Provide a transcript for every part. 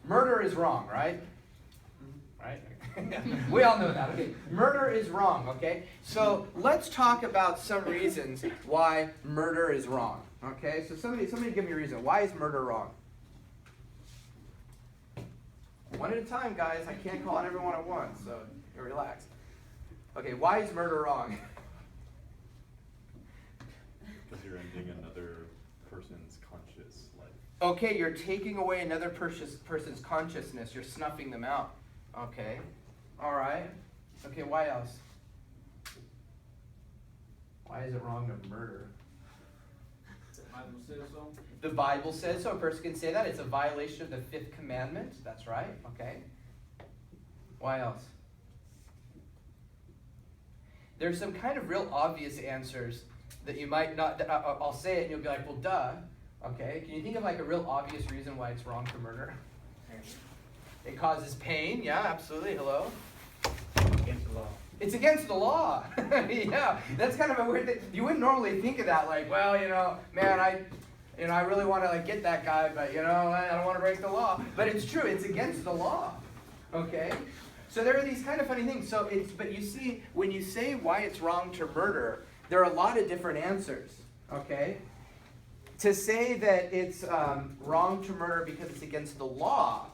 Murder is wrong, right? Right? We all know that, okay? Murder is wrong, okay? So let's talk about some reasons why murder is wrong, okay? So somebody give me a reason. Why is murder wrong? One at a time, guys. I can't call on everyone at once, so relax. Okay, why is murder wrong? Because you're ending another person's conscious life. Okay, you're taking away another person's consciousness. You're snuffing them out. Okay. All right. Okay, why else? Why is it wrong to murder? The Bible says so. The Bible says so. A person can say that. It's a violation of the 5th commandment. That's right. Okay. Why else? There's some kind of real obvious answers that you might not, I'll say it and you'll be like, well, duh. Okay. Can you think of like a real obvious reason why it's wrong to murder? It causes pain. Yeah, absolutely. Hello? Against the law. It's against the law. Yeah, that's kind of a weird thing. You wouldn't normally think of that, like, well, man, I really want to like get that guy, but I don't want to break the law. But it's true. It's against the law. Okay. So there are these kind of funny things. But you see, when you say why it's wrong to murder, there are a lot of different answers. Okay. To say that it's wrong to murder because it's against the law.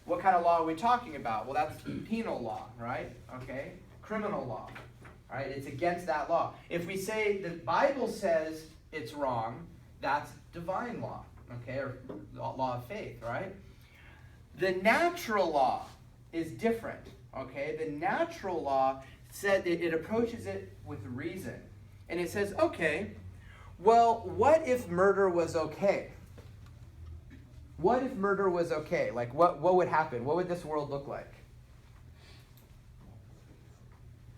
What kind of law are we talking about? Well, that's penal law, right? Okay? Criminal law, right? It's against that law. If we say the Bible says it's wrong, that's divine law, okay? Or law of faith, right? The natural law is different, okay? The natural law said that it approaches it with reason. And it says, okay, well, what if murder was okay? What if murder was okay? Like, what would happen? What would this world look like?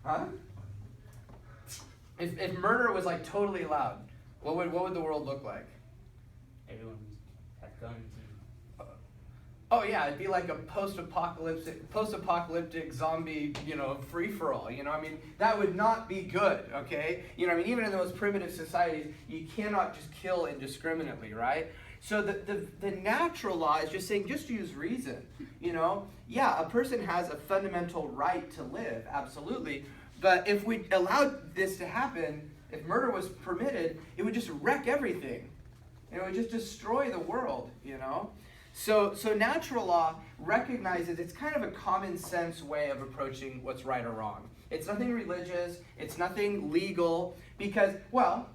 Huh? If murder was like totally allowed, what would the world look like? Everyone had guns. Oh yeah, it'd be like a post-apocalyptic zombie, free-for-all. I mean, that would not be good, okay? Even in the most primitive societies, you cannot just kill indiscriminately, right? So the natural law is just saying, just use reason. Yeah, a person has a fundamental right to live, absolutely. But if we allowed this to happen, if murder was permitted, it would just wreck everything. It would just destroy the world, So natural law recognizes it's kind of a common sense way of approaching what's right or wrong. It's nothing religious, it's nothing legal, because, well,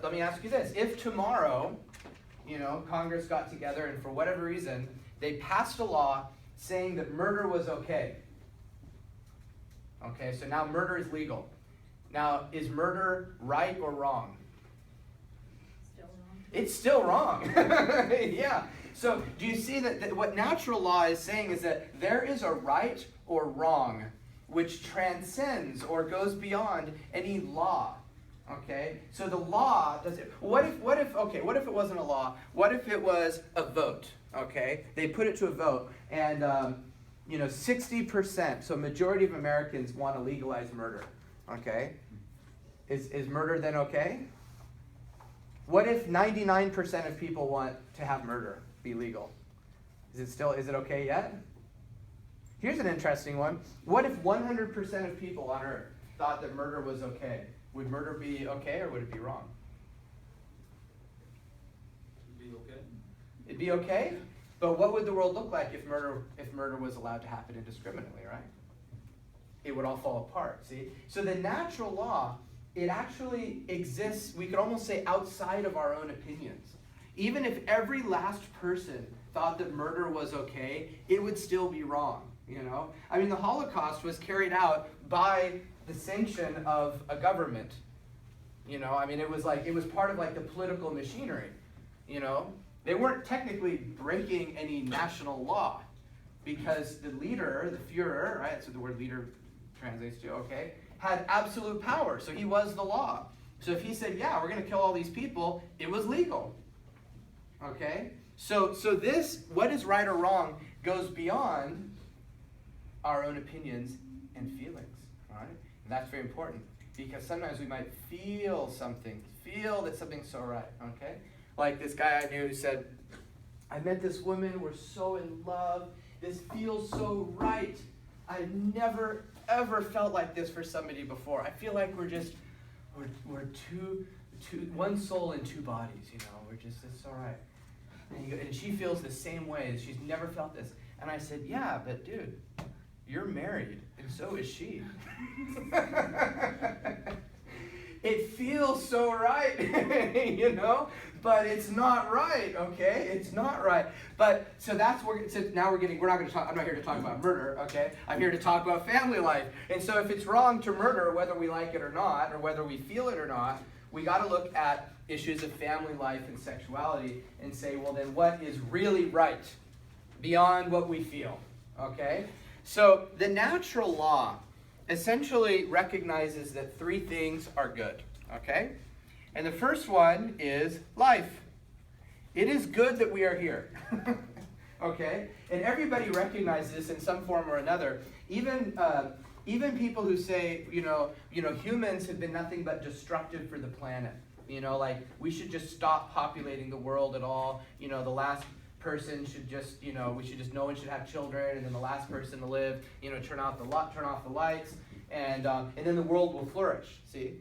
let me ask you this. If tomorrow, Congress got together and for whatever reason, they passed a law saying that murder was okay. Okay, so now murder is legal. Now, is murder right or wrong? Still wrong. It's still wrong. Yeah. So do you see that what natural law is saying is that there is a right or wrong which transcends or goes beyond any law. Okay? So the law does it. What if it wasn't a law? What if it was a vote? Okay? They put it to a vote and 60%, so majority of Americans want to legalize murder. Okay? Is murder then okay? What if 99% of people want to have murder be legal? Is it okay yet? Here's an interesting one. What if 100% of people on earth thought that murder was okay? Would murder be okay or would it be wrong? It'd be okay. It'd be okay? But what would the world look like if murder was allowed to happen indiscriminately, right? It would all fall apart, see? So the natural law, it actually exists, we could almost say, outside of our own opinions. Even if every last person thought that murder was okay, it would still be wrong, I mean, the Holocaust was carried out by the sanction of a government. I mean, it was part of like the political machinery, They weren't technically breaking any national law because the leader, the Führer, right, that's what the word leader translates to, okay, had absolute power. So he was the law. So if he said, yeah, we're going to kill all these people, it was legal. Okay? So this, what is right or wrong, goes beyond our own opinions and feelings. Right? And that's very important because sometimes we might feel that something's so right. Okay? Like this guy I knew who said, I met this woman, we're so in love, this feels so right. I've never, ever felt like this for somebody before. I feel like we're two, one soul in two bodies, you know, it's all right. And she feels the same way, she's never felt this. And I said, yeah, but dude, you're married, and so is she. It feels so right, you know, but it's not right, okay? It's not right. But so that's where. So now we're not going to talk. I'm not here to talk about murder, okay? I'm here to talk about family life. And so if it's wrong to murder, whether we like it or not, or whether we feel it or not, we got to look at issues of family life and sexuality and say, well, then what is really right beyond what we feel, okay? So the natural law essentially recognizes that three things are good, okay? And the first one is life. It is good that we are here, okay? And everybody recognizes this in some form or another. Even people who say, you know, humans have been nothing but destructive for the planet. You know, like we should just stop populating the world at all. You know, the last person should just, you know, no one should have children, and then the last person to live, you know, turn off the lights, and then the world will flourish. See,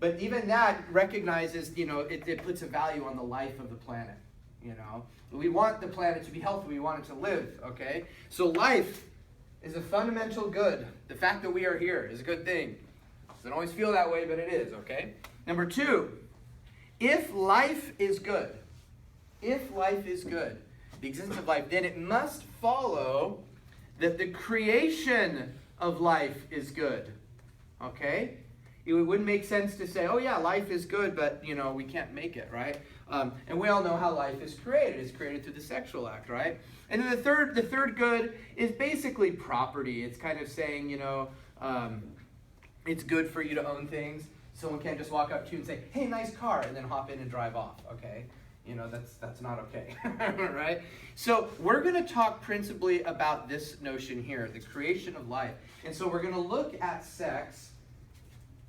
but even that recognizes, you know, it puts a value on the life of the planet. You know, we want the planet to be healthy. We want it to live. Okay, so life is a fundamental good. The fact that we are here is a good thing. Doesn't always feel that way, but it is. Okay. Number two, if life is good, the existence of life, then it must follow that the creation of life is good. Okay? It wouldn't make sense to say, oh yeah, life is good, but, you know, we can't make it, right? And we all know how life is created. It's created through the sexual act, right? And then the third good is basically property. It's kind of saying, you know, it's good for you to own things. Someone can't just walk up to you and say, hey, nice car, and then hop in and drive off, okay? You know, that's not okay, right? So we're going to talk principally about this notion here, the creation of life. And so we're going to look at sex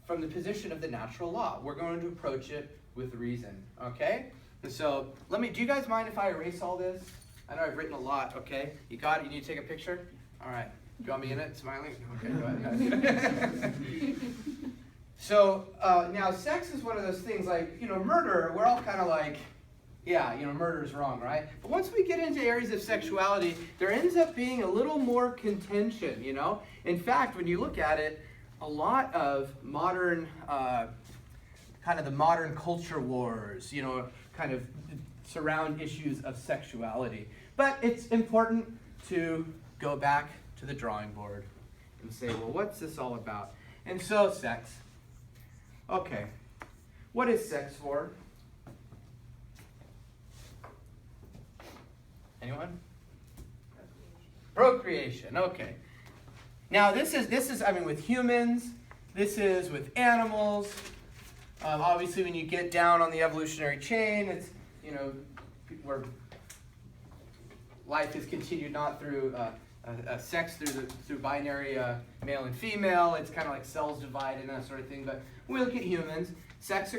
from the position of the natural law. We're going to approach it with reason, okay? And so do you guys mind if I erase all this? I know I've written a lot, okay? You got it? You need to take a picture? All right. Do you want me in it, smiling? Okay, go ahead. So now sex is one of those things like, you know, murder, we're all kind of like, yeah, you know, murder's wrong, right? But once we get into areas of sexuality, there ends up being a little more contention, you know? In fact, when you look at it, a lot of modern, kind of the modern culture wars, you know, kind of surround issues of sexuality. But it's important to go back to the drawing board and say, well, what's this all about? And so, sex. Okay, what is sex for? Anyone? Procreation. Okay. Now this is I mean with humans, this is with animals. Obviously, when you get down on the evolutionary chain, it's, you know, where life is continued not through sex through binary male and female. It's kind of like cells divide and that sort of thing. But when we look at humans, sex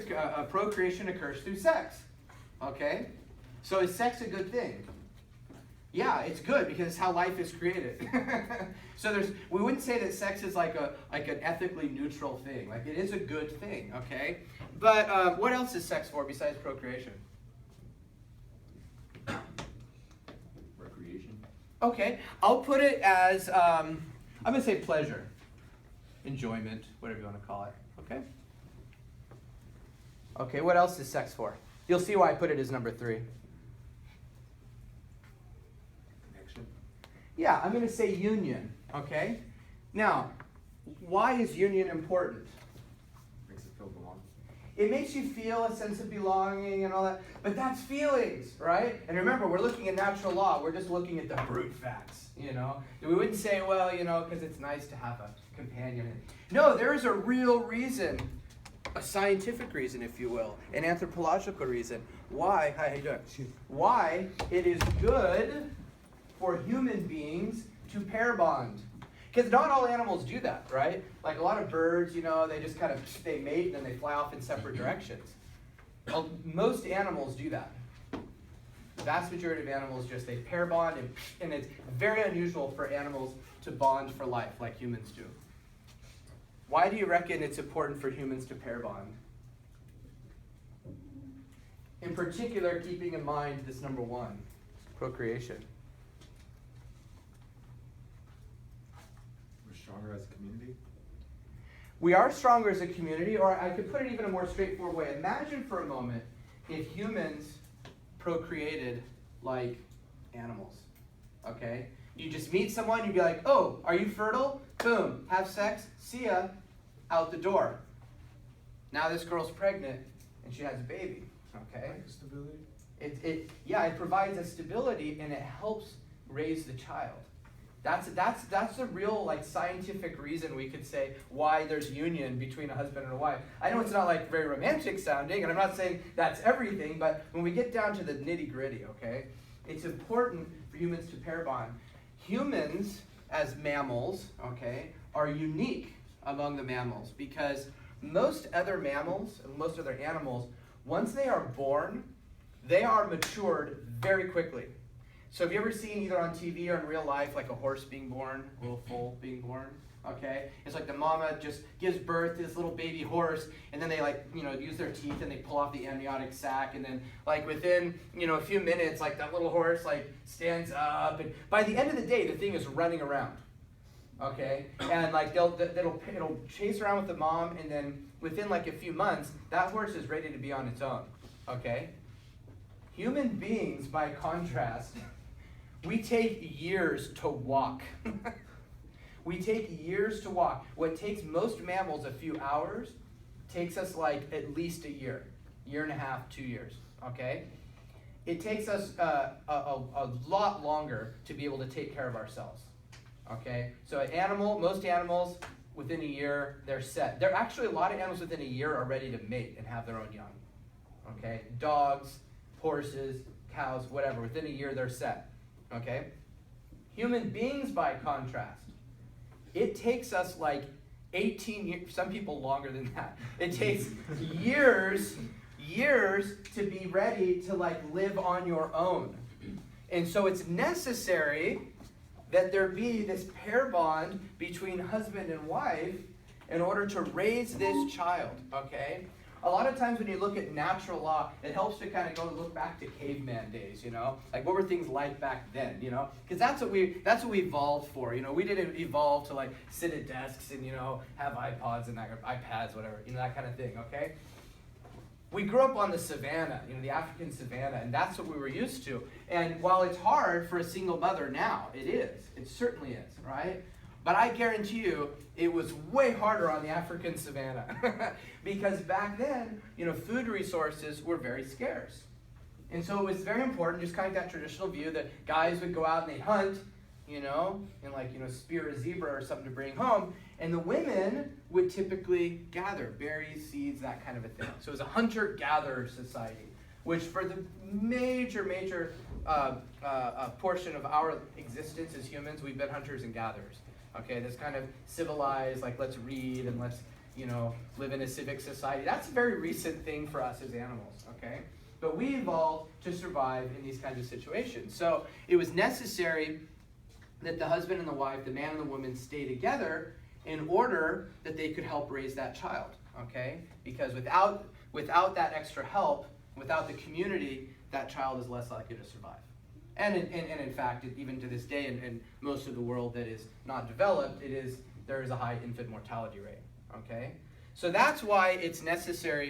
procreation occurs through sex. Okay, so is sex a good thing? Yeah, it's good because it's how life is created. So we wouldn't say that sex is like an ethically neutral thing. Like it is a good thing, okay? But what else is sex for besides procreation? Recreation. Okay, I'll put it as I'm gonna say pleasure, enjoyment, whatever you want to call it. Okay. Okay, what else is sex for? You'll see why I put it as number 3. Yeah, I'm going to say union, okay? Now, why is union important? Makes it feel belonging. It makes you feel a sense of belonging and all that, but that's feelings, right? And remember, we're looking at natural law. We're just looking at the brute facts, you know? We wouldn't say, well, you know, because it's nice to have a companion. No, there is a real reason, a scientific reason, if you will, an anthropological reason. Why, hi, how you doing? Why it is good for human beings to pair bond. Because not all animals do that, right? Like a lot of birds, you know, they just kind of, they mate and then they fly off in separate directions. Well, most animals do that. The vast majority of animals just, they pair bond, and it's very unusual for animals to bond for life like humans do. Why do you reckon it's important for humans to pair bond? In particular, keeping in mind this number one, procreation. We're stronger as a community. We are stronger as a community, or I could put it even a more straightforward way. Imagine for a moment if humans procreated like animals, okay? You just meet someone, you'd be like, oh, are you fertile? Boom, have sex, see ya, out the door. Now this girl's pregnant, and she has a baby, okay? Like stability. It provides a stability, and it helps raise the child. That's the real like scientific reason we could say why there's union between a husband and a wife. I know it's not like very romantic sounding, and I'm not saying that's everything, but when we get down to the nitty gritty, okay, it's important for humans to pair bond. Humans as mammals, okay, are unique among the mammals because most other mammals, most other animals, once they are born, they are matured very quickly. So have you ever seen either on TV or in real life like a horse being born, a little foal being born? Okay, it's like the mama just gives birth to this little baby horse, and then they use their teeth and they pull off the amniotic sac, and then like within a few minutes, like that little horse like stands up, and by the end of the day, the thing is running around. Okay, and like it'll chase around with the mom, and then within like a few months, that horse is ready to be on its own. Okay, human beings, by contrast. We take years to walk. We take years to walk. What takes most mammals a few hours takes us like at least a year and a half, 2 years, okay? It takes us a lot longer to be able to take care of ourselves, okay? So most animals, within a year, they're set. There are actually a lot of animals within a year are ready to mate and have their own young, okay? Dogs, horses, cows, whatever, within a year they're set. Okay? Human beings, by contrast, it takes us like 18 years, some people longer than that. It takes years to be ready to like live on your own. And so it's necessary that there be this pair bond between husband and wife in order to raise this child, okay? A lot of times when you look at natural law, it helps to kind of go look back to caveman days, Like what were things like back then, Because that's what we evolved for, We didn't evolve to like sit at desks and, have iPods and that, or iPads, whatever, that kind of thing, okay? We grew up on the savannah, the African savannah, and that's what we were used to. And while it's hard for a single mother now, it certainly is, right? But I guarantee you, it was way harder on the African savannah because back then, food resources were very scarce. And so it was very important, just kind of that traditional view that guys would go out and they'd hunt, and spear a zebra or something to bring home. And the women would typically gather berries, seeds, that kind of a thing. So it was a hunter-gatherer society, which for the major portion of our existence as humans, we've been hunters and gatherers. Okay, this kind of civilized, like let's read and let's, live in a civic society. That's a very recent thing for us as animals, okay? But we evolved to survive in these kinds of situations. So it was necessary that the husband and the wife, the man and the woman, stay together in order that they could help raise that child, okay? Because without that extra help, without the community, that child is less likely to survive. And in fact, even to this day, in most of the world that is not developed, there is a high infant mortality rate, okay? So that's why it's necessary